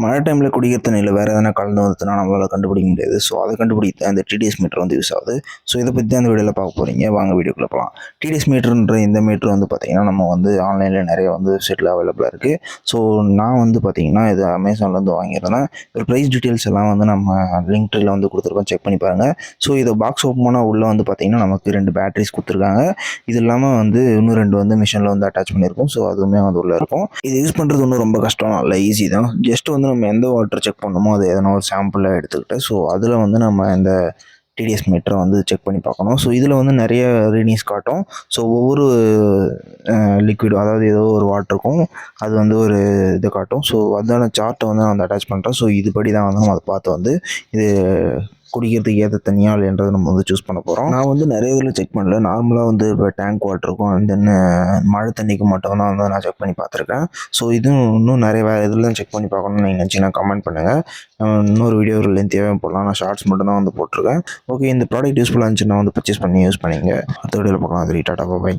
மழை டைமில் குடிக்கிற தண்ணியில் வேறு எதனா கலந்து வந்துச்சுன்னா நம்மளால் கண்டுபிடிக்க முடியாது. ஸோ அதை கண்டுபிடிக்க அந்த டிடிஎஸ் மீட்டர் வந்து யூஸ் ஆகுது. ஸோ இதை பற்றி தான் அந்த வீடியோவில் பார்க்க போகிறீங்க. வாங்க வீடியோக்குள்ளே போகலாம். டிடிஎஸ் மீட்டர்ன்ற இந்த மீட்டர் வந்து பார்த்திங்கன்னா நம்ம வந்து ஆன்லைனில் நிறைய வந்து வெப்சைட்டில் அவைலபிளாக இருக்குது. ஸோ நான் வந்து பார்த்திங்கன்னா இது அமேசான்லேருந்து வாங்கியிருந்தேன். ஒரு ப்ரைஸ் டீட்டெயில்ஸ் எல்லாம் வந்து நம்ம லிங்க் ட்ரீல வந்து கொடுத்துருக்கோம், செக் பண்ணி பாருங்கள். ஸோ இதை பாக்ஸ் ஓப்பன் பண்ணால் உள்ளே வந்து பார்த்திங்கன்னா நமக்கு 2 பேட்டரிஸ் கொடுத்துருக்காங்க. இது இல்லாமல் வந்து இன்னும் 2 வந்து மிஷினில் வந்து அட்டாச் பண்ணியிருக்கோம். ஸோ அதுவுமே வந்து உள்ளே இருக்கும். இது யூஸ் பண்ணுறது ஒன்றும் ரொம்ப கஷ்டம் இல்லை, ஈஸி தான். ஜஸ்ட் வந்து நம்ம எந்த வாட்டர் செக் பண்ணணுமோ அது எதனா ஒரு சாம்பிளாக எடுத்துக்கிட்டு ஸோ அதில் வந்து நம்ம இந்த டிடிஎஸ் மீட்டரை வந்து செக் பண்ணி பார்க்கணும். ஸோ இதில் வந்து நிறைய ரீடிங்ஸ் காட்டும். ஸோ ஒவ்வொரு லிக்விடும், அதாவது ஏதோ ஒரு வாட்டருக்கும் அது வந்து ஒரு இது காட்டும். ஸோ அதான சார்ட்டை வந்து நான் வந்து அட்டாச் பண்ணுறேன். ஸோ இதுபடி தான் வந்து நம்ம அதை பார்த்து வந்து இது குடிக்கிறதுக்கு ஏற்ற தண்ணியா இல்லைன்றதை நம்ம வந்து சூஸ் பண்ண போகிறோம். நான் வந்து நிறைய இதில் செக் பண்ணல. நார்மலாக வந்து இப்போ டேங்க் வாட்டருக்கும் அண்ட் தென் மழை தண்ணிக்கு மட்டும் தான் வந்து நான் செக் பண்ணி பார்த்துருக்கேன். ஸோ இதுவும் இன்னும் நிறைய வேறு இதெல்லாம் செக் பண்ணி பார்க்கணும்னு நீங்கள் நினச்சிங்கன்னா கமெண்ட் பண்ணுங்கள். இன்னொரு வீடியோ ஒரு லென்த்தியாகவே போடலாம். நான் ஷார்ட்ஸ் மட்டும் தான் வந்து போட்டிருக்கேன். ஓகே, இந்த ப்ராடக்ட் யூஸ்ஃபுல்லாக இருந்துச்சுன்னா வந்து பர்ச்சேஸ் பண்ணி யூஸ் பண்ணிங்க. அடுத்த வீடியோவில் பார்க்கலாம். அது டாட்டா, பாய்.